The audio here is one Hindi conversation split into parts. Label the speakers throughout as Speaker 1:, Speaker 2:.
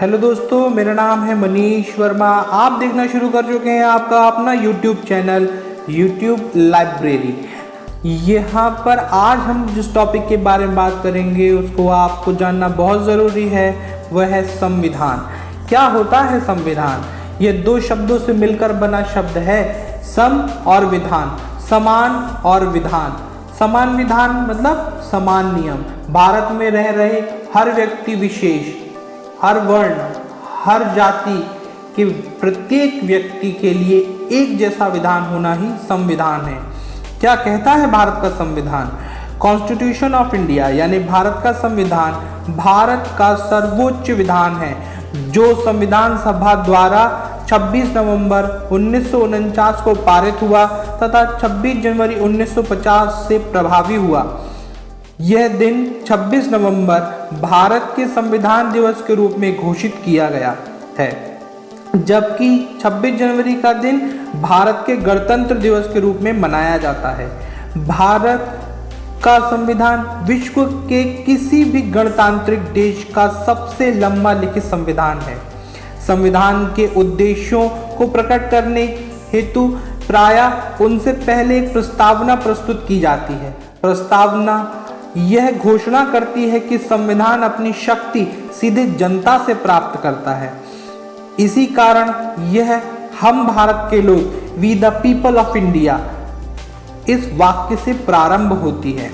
Speaker 1: हेलो दोस्तों, मेरा नाम है मनीष वर्मा। आप देखना शुरू कर चुके हैं आपका अपना यूट्यूब चैनल यूट्यूब लाइब्रेरी। यहाँ पर आज हम जिस टॉपिक के बारे में बात करेंगे उसको आपको जानना बहुत ज़रूरी है, वह है संविधान। क्या होता है संविधान? ये दो शब्दों से मिलकर बना शब्द है, सम और विधान, समान और विधान। समान विधान मतलब समान नियम। भारत में रह रहे हर व्यक्ति विशेष, हर वर्ण, हर जाति के प्रत्येक व्यक्ति के लिए एक जैसा विधान होना ही संविधान है। क्या कहता है भारत का संविधान? कॉन्स्टिट्यूशन ऑफ इंडिया यानी भारत का संविधान भारत का सर्वोच्च विधान है, जो संविधान सभा द्वारा 26 नवंबर 1949 को पारित हुआ तथा 26 जनवरी 1950 से प्रभावी हुआ। यह दिन 26 नवंबर भारत के संविधान दिवस के रूप में घोषित किया गया है, जबकि 26 जनवरी का दिन भारत के गणतंत्र दिवस के रूप में मनाया जाता है। भारत का संविधान विश्व के किसी भी गणतांत्रिक देश का सबसे लंबा लिखित संविधान है। संविधान के उद्देश्यों को प्रकट करने हेतु प्रायः उनसे पहले एक प्रस्तावना प्रस्तुत की जाती है। प्रस्तावना यह घोषणा करती है कि संविधान अपनी शक्ति सीधे जनता से प्राप्त करता है। इसी कारण यह हम भारत के लोग, we the people of India, इस वाक्य से प्रारंभ होती है।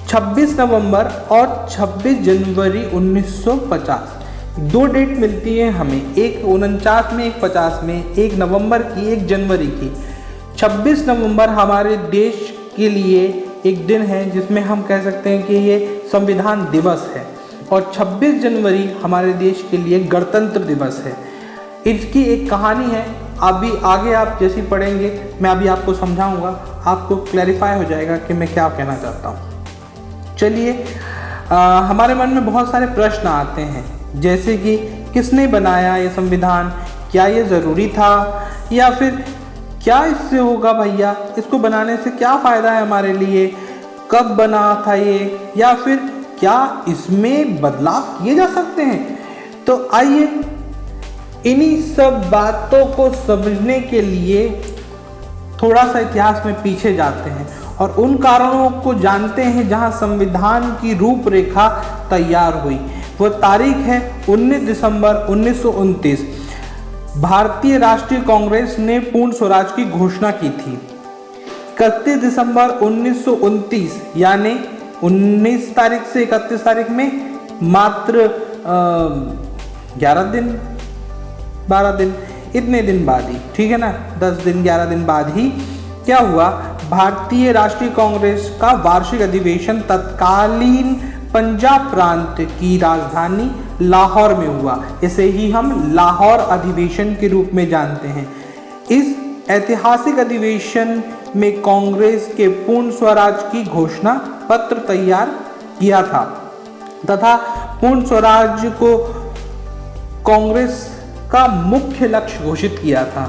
Speaker 1: 26 नवंबर और 26 जनवरी 1950 दो डेट मिलती है हमें, एक 49 में, एक 50 में, एक नवंबर की, एक जनवरी की। 26 नवंबर हमारे देश के लिए एक दिन है जिसमें हम कह सकते हैं कि ये संविधान दिवस है, और 26 जनवरी हमारे देश के लिए गणतंत्र दिवस है। इसकी एक कहानी है, अभी आगे आप जैसी पढ़ेंगे मैं अभी आपको समझाऊंगा, आपको क्लैरिफाई हो जाएगा कि मैं क्या कहना चाहता हूँ। चलिए, हमारे मन में बहुत सारे प्रश्न आते हैं, जैसे कि किसने बनाया ये संविधान, क्या ये ज़रूरी था, या फिर क्या इससे होगा भैया, इसको बनाने से क्या फ़ायदा है हमारे लिए, कब बना था ये, या फिर क्या इसमें बदलाव किए जा सकते हैं। तो आइए इन्हीं सब बातों को समझने के लिए थोड़ा सा इतिहास में पीछे जाते हैं और उन कारणों को जानते हैं जहां संविधान की रूपरेखा तैयार हुई। वो तारीख है 19 दिसंबर 1929। भारतीय राष्ट्रीय कांग्रेस ने पूर्ण स्वराज की घोषणा की थी। 31 दिसंबर 1929 यानी 19 तारीख से 31 तारीख में मात्र 11 दिन 12 दिन, इतने दिन बाद ही, ठीक है ना, 10 दिन 11 दिन बाद ही क्या हुआ, भारतीय राष्ट्रीय कांग्रेस का वार्षिक अधिवेशन तत्कालीन पंजाब प्रांत की राजधानी लाहौर में हुआ। इसे ही हम लाहौर अधिवेशन के रूप में जानते हैं। इस ऐतिहासिक अधिवेशन में कांग्रेस के पूर्ण स्वराज की घोषणा पत्र तैयार किया था तथा पूर्ण स्वराज को कांग्रेस का मुख्य लक्ष्य घोषित किया था।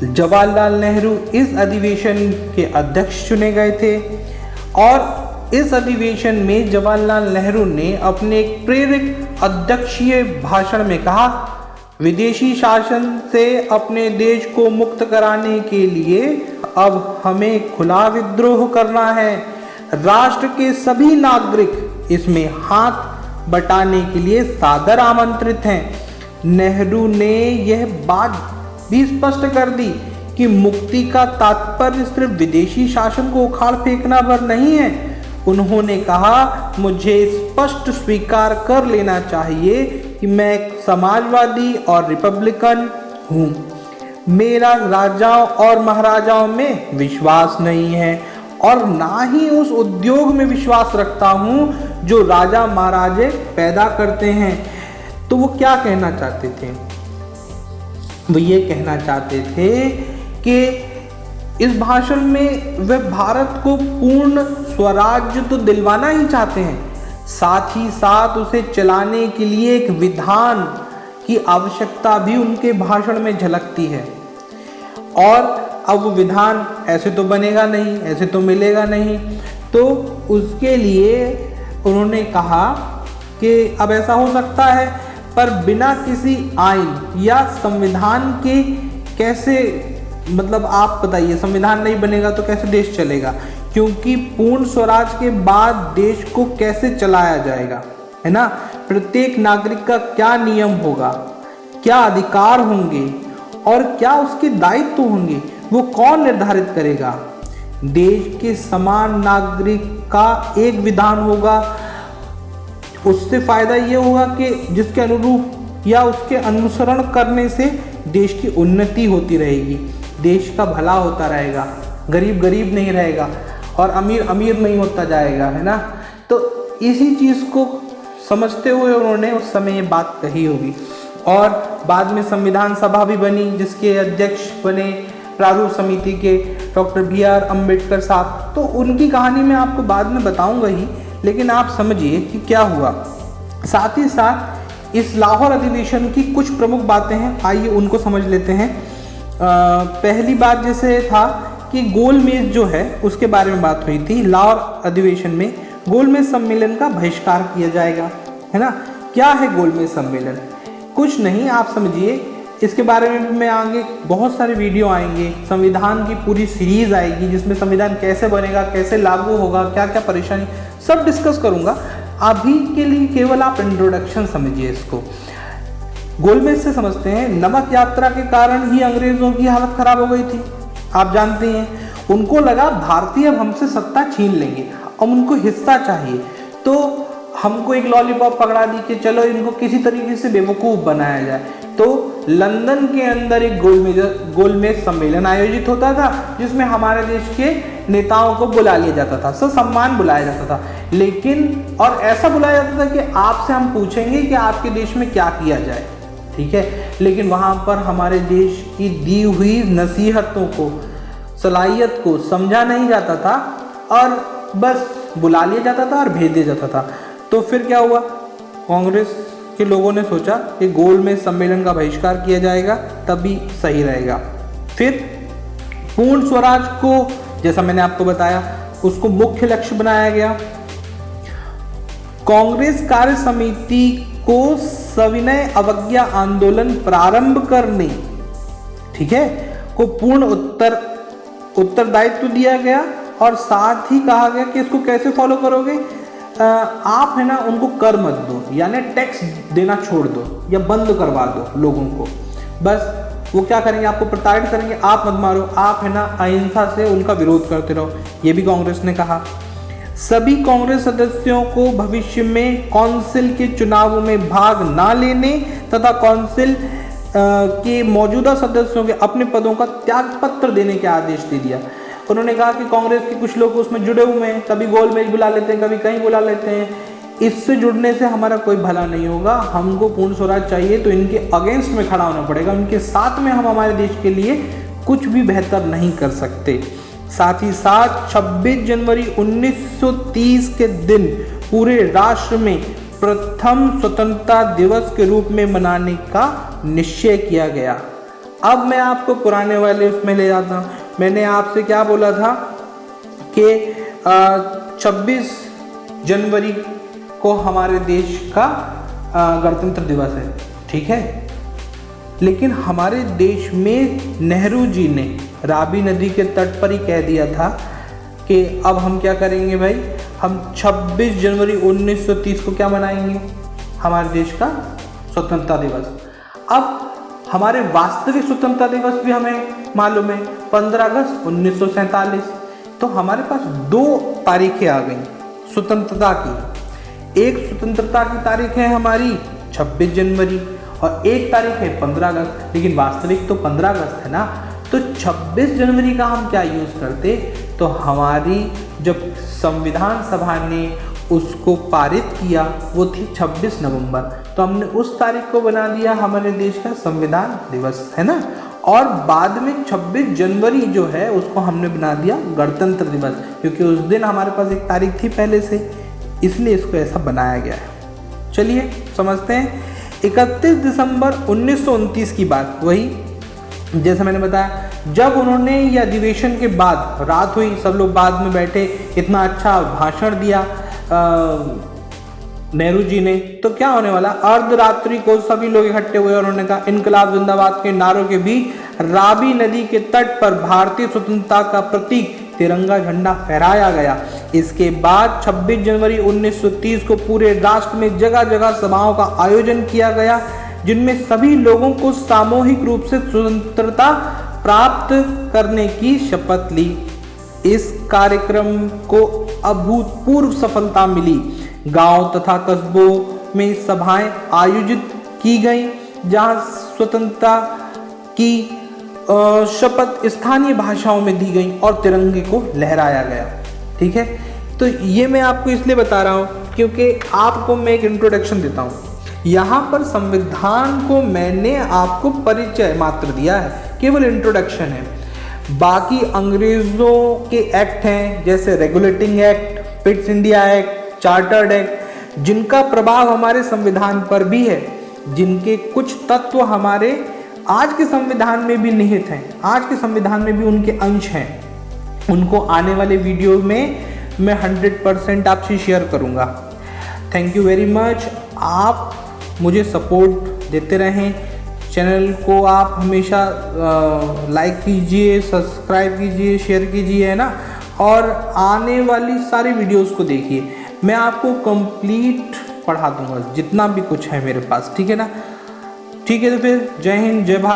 Speaker 1: जवाहरलाल नेहरू इस अधिवेशन के अध्यक्ष चुने गए थे और इस अधिवेशन में जवाहरलाल नेहरू ने अपने एक प्रेरक अध्यक्षीय भाषण में कहा, विदेशी शासन से अपने देश को मुक्त कराने के लिए अब हमें खुला विद्रोह करना है। राष्ट्र के सभी नागरिक इसमें हाथ बटाने के लिए सादर आमंत्रित हैं। नेहरू ने यह बात भी स्पष्ट कर दी कि मुक्ति का तात्पर्य सिर्फ विदेशी शासन को उखाड़ फेंकना भर नहीं है। उन्होंने कहा, मुझे स्पष्ट स्वीकार कर लेना चाहिए कि मैं एक समाजवादी और रिपब्लिकन हूँ। मेरा राजाओं और महाराजाओं में विश्वास नहीं है और ना ही उस उद्योग में विश्वास रखता हूँ जो राजा महाराजे पैदा करते हैं। तो वो क्या कहना चाहते थे? वो ये कहना चाहते थे कि इस भाषण में वे भारत को पूर्ण स्वराज्य तो दिलवाना ही चाहते हैं, साथ ही साथ उसे चलाने के लिए एक विधान की आवश्यकता भी उनके भाषण में झलकती है। और अब वो विधान ऐसे तो बनेगा नहीं, ऐसे तो मिलेगा नहीं, तो उसके लिए उन्होंने कहा कि अब ऐसा हो सकता है पर बिना किसी आइन या संविधान के कैसे, मतलब आप बताइए, संविधान नहीं बनेगा तो कैसे देश चलेगा? क्योंकि पूर्ण स्वराज के बाद देश को कैसे चलाया जाएगा, है ना? प्रत्येक नागरिक का क्या नियम होगा, क्या अधिकार होंगे और क्या उसके दायित्व होंगे, वो कौन निर्धारित करेगा? देश के समान नागरिक का एक विधान होगा, उससे फायदा ये होगा कि जिसके अनुरूप या उसके अनुसरण करने से देश की उन्नति होती रहेगी, देश का भला होता रहेगा, गरीब गरीब नहीं रहेगा और अमीर अमीर नहीं होता जाएगा, है ना? तो इसी चीज़ को समझते हुए उन्होंने उस समय ये बात कही होगी। और बाद में संविधान सभा भी बनी, जिसके अध्यक्ष बने प्रारूप समिति के डॉक्टर BR अम्बेडकर साहब। तो उनकी कहानी मैं आपको बाद में बताऊंगा ही, लेकिन आप समझिए कि क्या हुआ। साथ ही साथ इस लाहौर अधिवेशन की कुछ प्रमुख बातें हैं, आइए उनको समझ लेते हैं। पहली बात जैसे था कि गोलमेज जो है उसके बारे में बात हुई थी। लाहौर अधिवेशन में गोलमेज सम्मेलन का बहिष्कार किया जाएगा, है ना? क्या है गोलमेज सम्मेलन? कुछ नहीं, आप समझिए, इसके बारे में भी मैं आगे बहुत सारे वीडियो आएंगे, संविधान की पूरी सीरीज आएगी जिसमें संविधान कैसे बनेगा, कैसे लागू होगा, क्या क्या परेशानी, सब डिस्कस करूंगा। अभी के लिए केवल आप इंट्रोडक्शन समझिए इसको। गोलमेज से समझते हैं, नमक यात्रा के कारण ही अंग्रेजों की हालत खराब हो गई थी, आप जानते हैं। उनको लगा भारतीय अब हमसे सत्ता छीन लेंगे, अब उनको हिस्सा चाहिए, तो हमको एक लॉलीपॉप पकड़ा दी कि चलो इनको किसी तरीके से बेवकूफ़ बनाया जाए। तो लंदन के अंदर एक गोलमेज सम्मेलन आयोजित होता था, जिसमें हमारे देश के नेताओं को बुला लिया जाता था, ससम्मान बुलाया जाता था। लेकिन और ऐसा बुलाया जाता था कि आपसे हम पूछेंगे कि आपके देश में क्या किया जाए, ठीक है? लेकिन वहाँ पर हमारे देश की दी हुई नसीहतों को, सलाहियत को समझा नहीं जाता था और बस बुला लिया जाता था और भेज दिया जाता था। तो फिर क्या हुआ? कांग्रेस के लोगों ने सोचा कि गोलमेज सम्मेलन का बहिष्कार किया जाएगा, तभी सही रहेगा। फिर पूर्ण स्वराज को, जैसा मैंने आपको बताया, उसको मुख्य लक्ष्य बनाया गया। कांग्रेस कार्य समिति को सविनय अवज्ञा आंदोलन प्रारंभ करने, ठीक है, को पूर्ण उत्तरदायित्व दिया गया और साथ ही कहा गया कि इसको कैसे फॉलो करोगे? आप है ना उनको कर मत दो, यानी टैक्स देना छोड़ दो या बंद करवा दो लोगों को। बस वो क्या करेंगे? आपको प्रताड़ित करेंगे, आप मत मारो, आप है ना अहिंसा से उनका विरोध करते रहो। ये भी कांग्रेस ने कहा। सभी कांग्रेस सदस्यों को भविष्य में काउंसिल के चुनावों में भाग ना लेने तथा काउंसिल के मौजूदा सदस्यों के अपने पदों का त्यागपत्र देने के आदेश दे दिया। उन्होंने कहा कि कांग्रेस के कुछ लोग उसमें जुड़े हुए हैं, कभी गोलमेज बुला लेते हैं, कभी कहीं बुला लेते हैं, इससे जुड़ने से हमारा कोई भला नहीं होगा। हमको पूर्ण स्वराज चाहिए तो इनके अगेंस्ट में खड़ा होना पड़ेगा, इनके साथ में हम हमारे देश के लिए कुछ भी बेहतर नहीं कर सकते। साथ ही साथ 26 जनवरी 1930 के दिन पूरे राष्ट्र में प्रथम स्वतंत्रता दिवस के रूप में मनाने का निश्चय किया गया। अब मैं आपको पुराने वाले उसमें ले जाता हूँ। मैंने आपसे क्या बोला था कि 26 जनवरी को हमारे देश का गणतंत्र दिवस है, ठीक है? लेकिन हमारे देश में नेहरू जी ने रावी नदी के तट पर ही कह दिया था कि अब हम क्या करेंगे भाई, हम 26 जनवरी 1930 को क्या मनाएंगे? हमारे देश का स्वतंत्रता दिवस। अब हमारे वास्तविक स्वतंत्रता दिवस भी हमें मालूम है 15 अगस्त 1947। तो हमारे पास 2 तारीखें आ गई स्वतंत्रता की। एक स्वतंत्रता की तारीख है हमारी 26 जनवरी और एक तारीख है 15 अगस्त, लेकिन वास्तविक तो 15 अगस्त है ना। तो 26 जनवरी का हम क्या यूज़ करते? तो हमारी जब संविधान सभा ने उसको पारित किया वो थी 26 नवंबर, तो हमने उस तारीख को बना दिया हमारे देश का संविधान दिवस, है ना। और बाद में 26 जनवरी जो है उसको हमने बना दिया गणतंत्र दिवस, क्योंकि उस दिन हमारे पास एक तारीख थी पहले से, इसलिए इसको ऐसा बनाया गया है। चलिए समझते हैं। 31 दिसंबर 1929 की बात, वही जैसा मैंने बताया, जब उन्होंने ये अधिवेशन के बाद रात हुई, सब लोग बाद में बैठे, इतना अच्छा भाषण दिया नेहरू जी ने, तो क्या होने वाला, अर्धरात्रि को सभी लोग इकट्ठे हुए और उन्होंने कहा इनकलाब जिंदाबाद के नारों के बीच रावी नदी के तट पर भारतीय स्वतंत्रता का प्रतीक तिरंगा झंडा फहराया गया। इसके बाद 26 जनवरी 1930 को पूरे राष्ट्र में जगह जगह सभाओं का आयोजन किया गया, जिनमें सभी लोगों को सामूहिक रूप से स्वतंत्रता प्राप्त करने की शपथ ली। इस कार्यक्रम को अभूतपूर्व सफलता मिली। गांव तथा कस्बों में सभाएं आयोजित की गईं, जहां स्वतंत्रता की शपथ स्थानीय भाषाओं में दी गई और तिरंगे को लहराया गया। ठीक है, तो ये मैं आपको इसलिए बता रहा हूँ क्योंकि आपको मैं एक इंट्रोडक्शन देता हूँ। यहाँ पर संविधान को मैंने आपको परिचय मात्र दिया है, केवल इंट्रोडक्शन है। बाकी अंग्रेज़ों के एक्ट हैं, जैसे regulating act, Pitt's India act, chartered act, जिनका प्रभाव हमारे संविधान पर भी है, जिनके कुछ तत्व हमारे आज के संविधान में भी निहित हैं, आज के संविधान में भी उनके अंश हैं। उनको आने वाले वीडियो में मैं 100% आपसे शेयर करूंगा। Thank you very much. आप मुझे सपोर्ट देते रहें, चैनल को आप हमेशा लाइक कीजिए, सब्सक्राइब कीजिए, शेयर कीजिए, है ना, और आने वाली सारी वीडियोस को देखिए। मैं आपको कंप्लीट पढ़ा दूंगा जितना भी कुछ है मेरे पास, ठीक है ना। ठीक है, तो फिर जय हिंद, जय भारत।